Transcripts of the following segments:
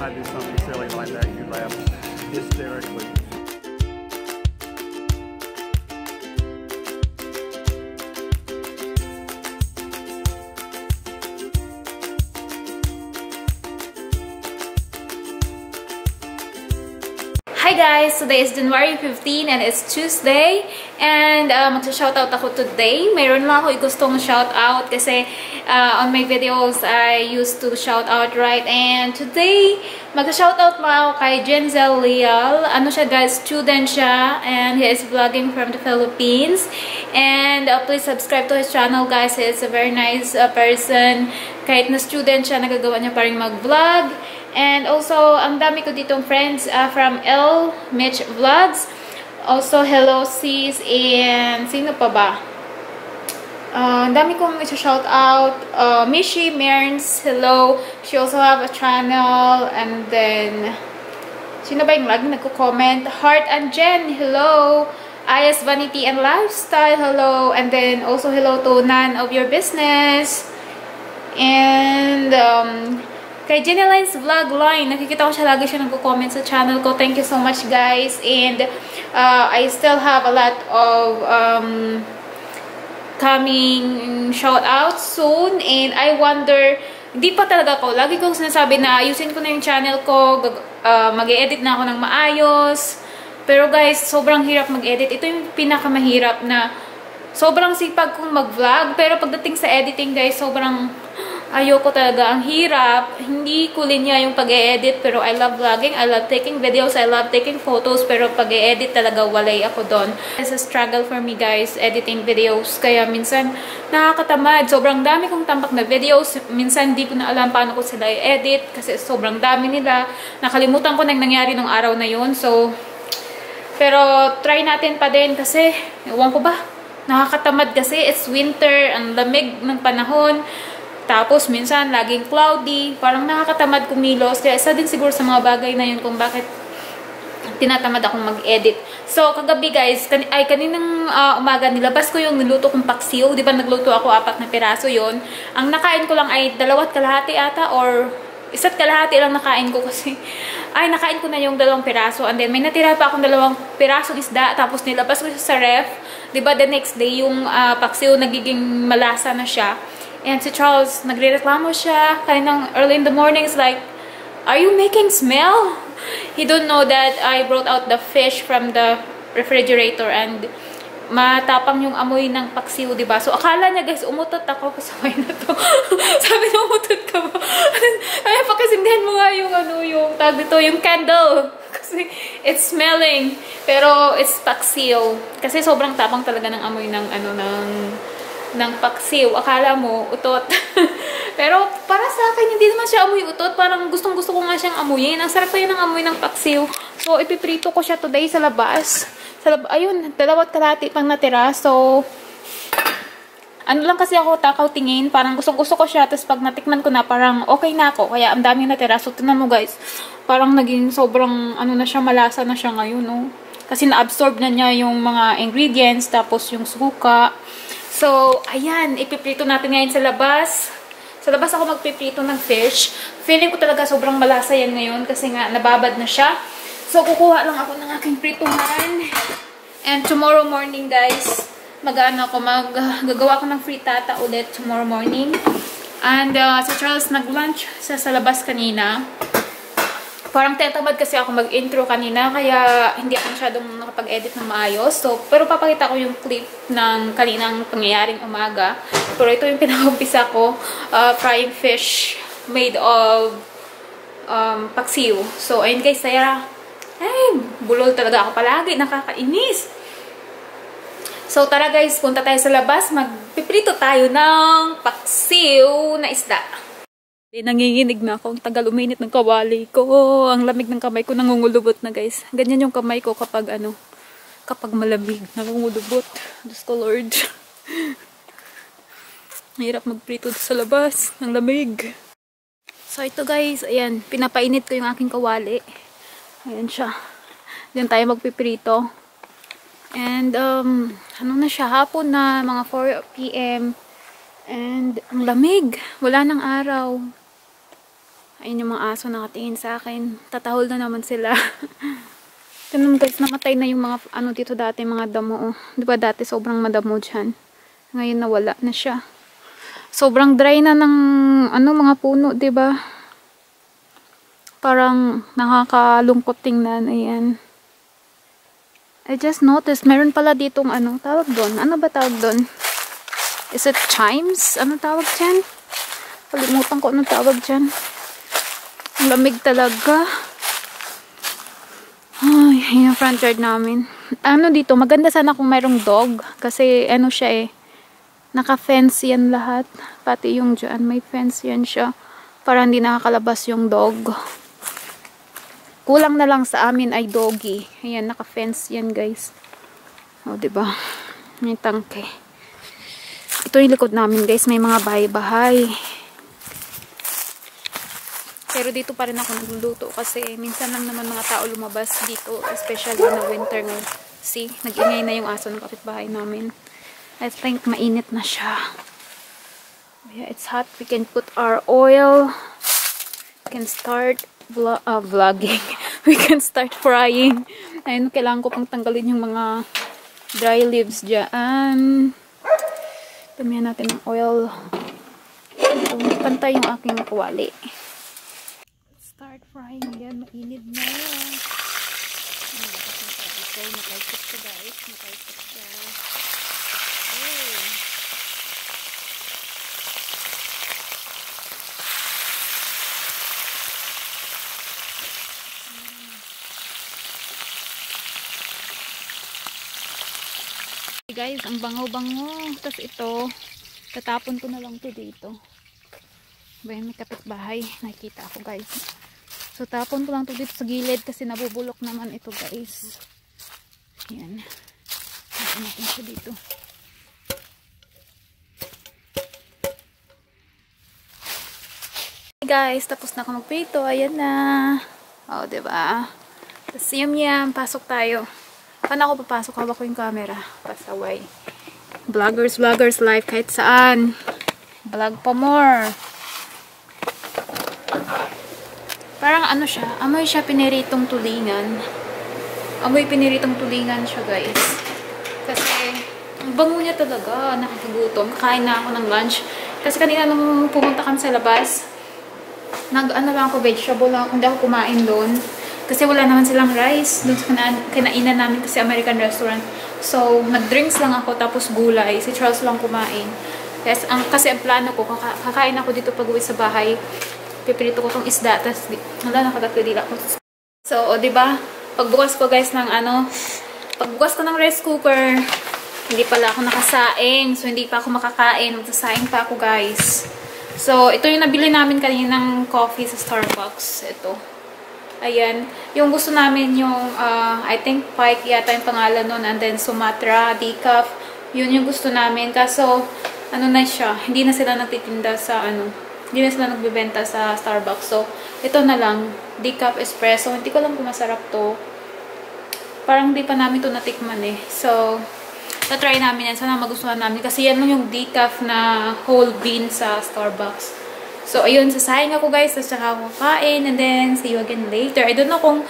I do something silly like that, you laugh hysterically. Hi guys! Today is January 15 and it's Tuesday. And magsa-shoutout ako today. Mayroon lang ako gustong shoutout kasi on my videos I used to shoutout, right? And today, magsa-shoutout lang ako kay Jenzel Leal. Ano siya guys? Student siya and he is vlogging from the Philippines. And please subscribe to his channel guys. He is a very nice person. Kahit na student siya, nagagawa niya pa rin mag-vlog. And also, ang dami ko ditong friends from L. Mitch Vlogs. Also, hello sis. And sino pa ba? Ang dami kong shout out. Mishi Mearns, hello. She also have a channel. And then, sino ba yung lagi nagko-comment? Heart and Jen, hello. IS Vanity and Lifestyle, hello. And then, also hello to None of Your Business. And, kay Jeneline's Vlogline, nakikita ko siya lagi siya nagko-comment sa channel ko. Thank you so much guys. And I still have a lot of coming shoutouts soon. And I wonder, hindi pa talaga ko. Lagi kong sinasabi na ayusin ko na yung channel ko. Mag-e-edit na ako ng maayos. Pero guys, sobrang hirap mag-edit. Ito yung pinakamahirap na sobrang sipag kong mag-vlog. Pero pagdating sa editing guys, sobrang ayoko talaga. Ang hirap. Hindi ko linya yung pag-e-edit. Pero I love vlogging. I love taking videos. I love taking photos. Pero pag-e-edit talaga, walay ako doon. It's a struggle for me guys, editing videos. Kaya minsan, nakakatamad. Sobrang dami kong tampak na videos. Minsan, di ko na alam paano ko sila i-edit. Kasi sobrang dami nila. Nakalimutan ko na yung nangyari nung araw na yun. So, pero try natin pa din kasi, ewan ko ba, nakakatamad kasi. It's winter. Ang lamig ng panahon. Tapos, minsan, laging cloudy. Parang nakakatamad kumilos. Kaya isa din siguro sa mga bagay na yun kung bakit tinatamad akong mag-edit. So, kagabi guys, kaninang umaga, nilabas ko yung niluto kong paksiw. Di ba nagluto ako 4 na piraso yon. Ang nakain ko lang ay 2 kalahati ata or 1 kalahati lang nakain ko kasi ay nakain ko na yung 2 piraso. And then, may natira pa akong 2 pirasong isda. Tapos, nilabas ko siya sa ref. Di ba the next day, yung paksiw nagiging malasa na siya. And si Charles, nagre-reklamo siya. Kaninang early in the morning, is like, are you making smell? He don't know that I brought out the fish from the refrigerator and matapang yung amoy ng paksiw, diba? So, akala niya, guys, umutot ako. Kasabay na to. Sabi niya, umutot ka ba? Ay, pakasindihan mo nga yung, yung tag dito, yung candle. Kasi, it's smelling. Pero, it's paksiw. Kasi, sobrang tapang talaga ng amoy ng, ng paksiw. Akala mo, utot. Pero, para sa akin, hindi naman siya amoy utot. Parang gustong-gusto ko nga siyang amuyin. Ang sarap pa yun ng amoy ng paksiw. So, ipiprito ko siya today sa labas. Ayun, 2 kalahati pang natira. So, ano lang kasi ako takaw tingin. Parang gustong-gusto ko siya. Tapos, pag natikman ko na, parang okay na ako. Kaya, ang dami natira. So, tinan mo guys. Parang naging sobrang, na siya, malasa na siya ngayon, no? Kasi na-absorb na niya yung mga ingredients. Tapos, yung suka. So, ayan, ipiprito natin ngayon sa labas. Sa labas ako magpiprito ng fish. Feeling ko talaga sobrang malasa yan ngayon kasi nga nababad na siya. So, kukuha lang ako ng aking prituhan. And tomorrow morning, guys, gagawa ko ng frittata ulit tomorrow morning. And si Charles nag-lunch sa labas kanina. Parang tetamad kasi ako mag-intro kanina, kaya hindi ako masyadong nakapag-edit ng maayos. So, pero papakita ko yung clip ng kaninang pangyayaring umaga. Pero ito yung pinaka-umpisa ko, frying fish made of paksiw. So, ayun guys, saya. Ay, bulol talaga ako palagi, nakakainis. So, tara guys, punta tayo sa labas, magpiprito tayo ng paksiw na isda. Nanginginig na ako. Ang tagal uminit ng kawali ko. Ang lamig ng kamay ko. Nangungulubot na guys. Ganyan yung kamay ko kapag kapag malamig. Nangungulubot. Diyos ko Lord. Mahirap magprito sa labas. Ang lamig. So ito guys. Ayan. Pinapainit ko yung aking kawali. Ayan siya. Diyan tayo magpiprito. And na siya? Hapon na. Mga 4 p.m. And ang lamig. Wala nang araw. Ayun yung mga aso nakatingin sa akin. Tatahol na naman sila. Ito naman guys, namatay na yung mga ano dito dati, mga damo. Oh. Di ba dati sobrang madamo dyan. Ngayon nawala na siya. Sobrang dry na ng ano, mga puno, di ba? Parang nakakalungkot tingnan. Ayan. I just noticed, meron pala ditong ano, tawag doon. Ano ba tawag doon? Is it chimes? Ano tawag dyan? Kalimutan ko anong tawag dyan. Ang lamig talaga. Ay, yung front yard namin. Ano dito, maganda sana kung mayroong dog. Kasi ano siya eh. Naka-fence yan lahat. Pati yung dyan, may fence yan siya. Para hindi nakakalabas yung dog. Kulang na lang sa amin ay doggy. Ayan, naka-fence yan guys. O, diba? May tangke. Ito yung likod namin guys. May mga bahay-bahay. Pero dito pa rin ako nagluluto kasi minsan lang naman mga tao lumabas dito, especially na winter ngayon. See, nag-ingay na yung aso ng kapitbahay namin. I think mainit na siya. Yeah, it's hot. We can put our oil. We can start vlogging. We can start frying. Ayun, kailangan ko pang tanggalin yung mga dry leaves dyan. Damihan natin ng oil. Pantay yung aking kawali. Start frying yan. Mainit na. Nakaisip siya guys. Nakaisip siya. Guys, ang bango-bango. Tapos ito, tatapon ko na lang to dito. Bayan, may kapitbahay. Nakikita ako guys. So, tapon ko lang ito dito sa gilid kasi nabubulok naman ito guys. Ayan. Tapon natin siya dito. Hey guys, tapos na ako magprito. Ayan na. O, diba? Tapos yum. Pasok tayo. Paano ako papasok? Hawak ko yung camera. Pasaway. Vloggers life kahit saan. Vlog pa more. Parang ano siya, amoy siya piniritong tulingan. Amoy piniritong tulingan siya guys. Kasi, ang bango niya talaga, nakakagutom. Kain na ako ng lunch. Kasi kanina nung pumunta kami sa labas, nag-ano lang ako, vegetable lang, hindi ako kumain doon. Kasi wala naman silang rice. Doon sa kinainan namin kasi American restaurant. So, nag-drinks lang ako, tapos gulay. Si Charles lang kumain. Kasi ang plano ko, kakain ako dito pag-uwi sa bahay. Pipirito ko tong isda, tapos wala, nakagatilila ko. So, o diba, pagbukas ko guys ng pagbukas ko ng rice cooker, hindi pala ako nakasaing. So, hindi pa ako makakain. Magsasaing pa ako guys. So, ito yung nabili namin kanina ng coffee sa Starbucks. Ito. Ayan. Yung gusto namin yung, I think Pike yata yung pangalan nun. And then Sumatra, decaf. Yun yung gusto namin. Kaso, ano na siya, hindi na sila nagtitinda sa hindi na sila nagbibenta sa Starbucks. So, ito na lang. Decaf espresso. Hindi ko alam kung masarap to. Parang hindi pa namin to natikman eh. So, try namin yan. Sana magustuhan namin. Kasi yan lang yung decaf na whole bean sa Starbucks. So, ayun. Sasayang ako guys. Tapos saka ako kain. And then, see you again later. I don't know kung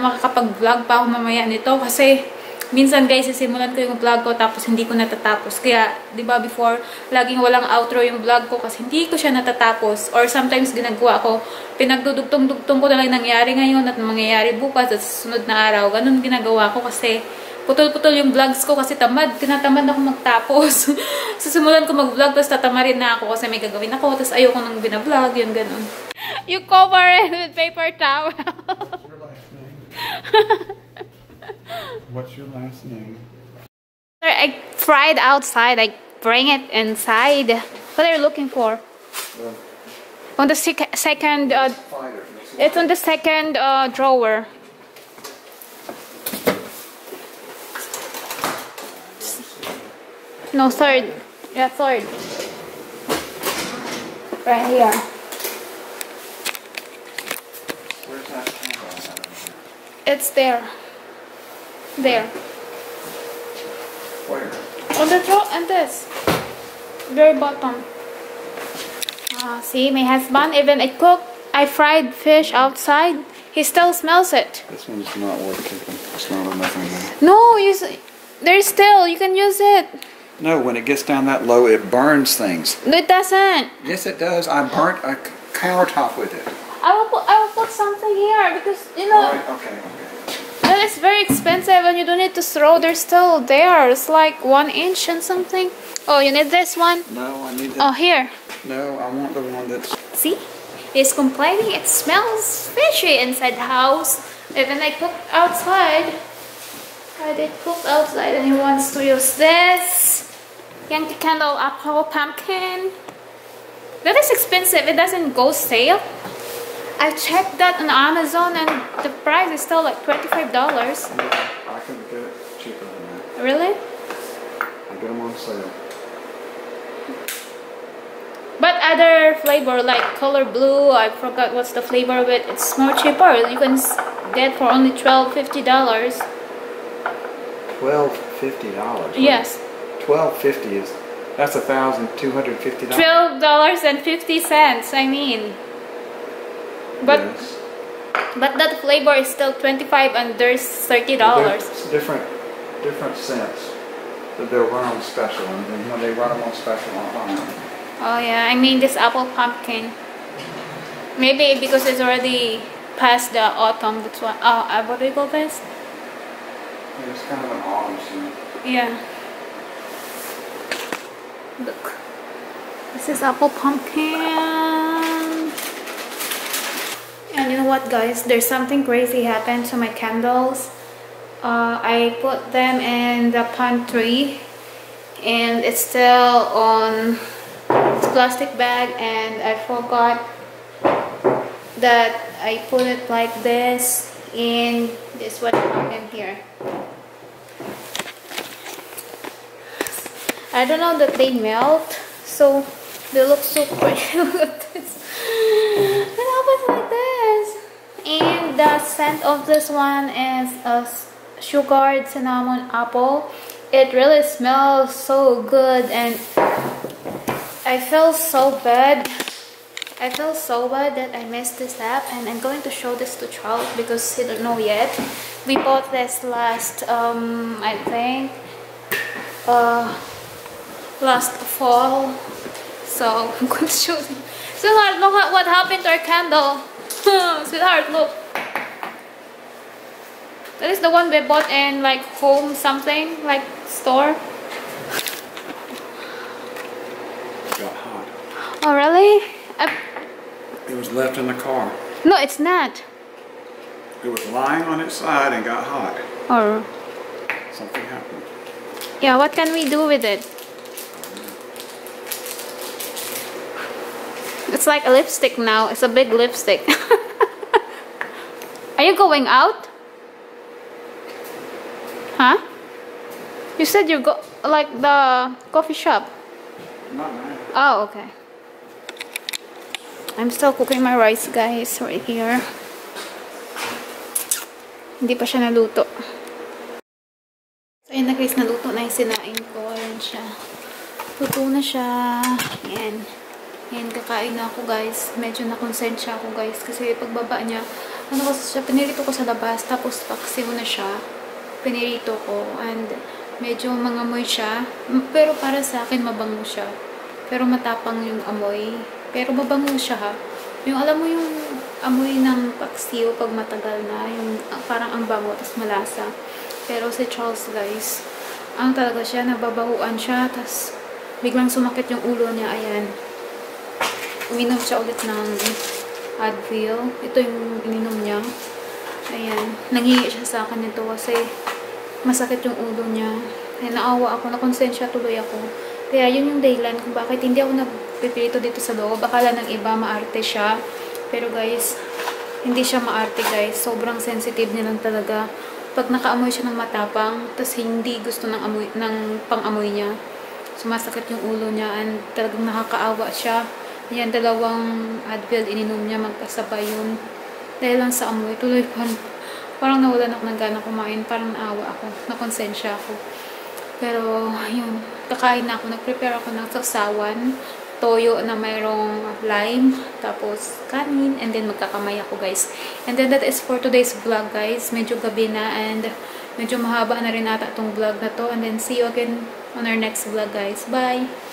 makakapag-vlog pa ako mamaya nito. Kasi, minsan guys, sisimulan ko yung vlog ko tapos hindi ko natatapos. Kaya, di ba before, laging walang outro yung vlog ko kasi hindi ko siya natatapos. Or sometimes ginagawa ko, pinagdudugtong-dugtong ko na lang nangyari ngayon at mangyayari bukas at susunod na araw. Ganun ginagawa ko kasi putol-putol yung vlogs ko kasi tinatamad ako magtapos. Sisimulan ko mag-vlog tapos tatamarin na ako kasi may gagawin ako tapos ayoko nang binablog, yung ganun. You cover it with paper towel. What's your last name? I fried outside. I bring it inside. What are you looking for? On the second. It's on the second drawer. No, third. Yeah, third. Right here. Where's that camera? It's there. There. Where? On the drawer and this. Very bottom. See, my husband, even I I fried fish outside. He still smells it. This one's not worth keeping. It's not enough anymore. No, there's still. You can use it. No, when it gets down that low, it burns things. No, it doesn't. Yes, it does. I burnt a countertop with it. I will put something here because you know. Alright, okay. That is very expensive and you don't need to throw. They're still there. It's like 1 inch and something. Oh, you need this one? No, I need Oh, here. No, I want the one that's... See? He's complaining it smells fishy inside the house. Even I cooked outside. I did cook outside and he wants to use this. Yankee Candle Apple Pumpkin. That is expensive. It doesn't go sale. I checked that on Amazon and the price is still like $25. I can get it cheaper than that. Really? I get them on sale. But other flavor like color blue, I forgot what's the flavor of it. It's more cheaper. You can get for only $12.50. $12.50. Yes. $12.50 is... That's $1,250. $12.50. I mean. But yes. but that flavor is still $25 and there's $30. It's different scents. But they'll run on special, and then when they run them on special, I'll buy them. Oh yeah, I mean this apple pumpkin. Maybe because it's already past the autumn. That's why. Oh, what do you call this? It's kind of an autumn scent. Yeah. Look. This is apple pumpkin. And you know what, guys? There's something crazy happened to my candles. I put them in the pantry and it's still on its plastic bag and I forgot that I put it like this in this what happened here. I don't know that they melt, so they look so pretty. Look at this. It happens like this. And the scent of this one is a sugared cinnamon apple. It really smells so good and I feel so bad. I feel so bad that I messed this up and I'm going to show this to Charles because he don't know yet. We bought this last I think last fall. So I'm going to show him. Sweetheart, look at what happened to our candle. Sweetheart, look. That is the one we bought in like home something, like store. Got hot. Oh really? It was left in the car. No, it's not. It was lying on its side and got hot. Or Something happened. yeah, what can we do with it? It's like a lipstick now. It's a big lipstick. Are you going out? Huh? You said you go like the coffee shop. Not nice. Oh, okay. I'm still cooking my rice, guys, right here. Hindi pa siya naluto. So, ayun na guys, naluto na yung sinain ko. Ayan siya. Luto na siya. Ayan. Ayan, kakain na ako, guys. Medyo nakonsensya ako, guys. Kasi pagbaba niya, ano kasi siya, pinirito ko sa labas. Tapos, paksiw na siya. Pinirito ko. And, medyo mangamoy siya. Pero para sa akin, mabango siya. Pero matapang yung amoy. Pero mabango siya, ha. Yung, alam mo yung amoy ng paksiw pag matagal na. Yung parang ang bango, tapos malasa. Pero si Charles, guys, ang talaga siya, nababahuan siya. Tapos, biglang sumakit yung ulo niya. Ayan. Uminom siya ulit ng Advil. Ito yung ininom niya. Ayan. Nanghihi siya sa akin nito kasi masakit yung ulo niya. Kaya naawa ako. Nakonsensya tuloy ako. Kaya yun yung dahilan kung bakit hindi ako nagpipilito dito sa loob. Akala ng iba maarte siya. Pero guys, hindi siya maarte guys. Sobrang sensitive niya lang talaga. Pag nakaamoy siya ng matapang, tapos hindi gusto ng, pang-amoy niya. Sumasakit yung ulo niya and talagang nakakaawa siya. Yan, 2 Advil ininom niya, magkasabay yun. Dahil lang sa amoy, tuloy parang nawalan ako ng gana kumain, parang naawa ako, nakonsensya ako. Pero, yun, kakain na ako, nag-prepare ako ng sausawan. toyo na mayroong lime, tapos kanin, and then magkakamay ako guys. And then that is for today's vlog guys. Medyo gabi na and medyo mahaba na rin ata itong vlog na to. And then see you again on our next vlog guys. Bye!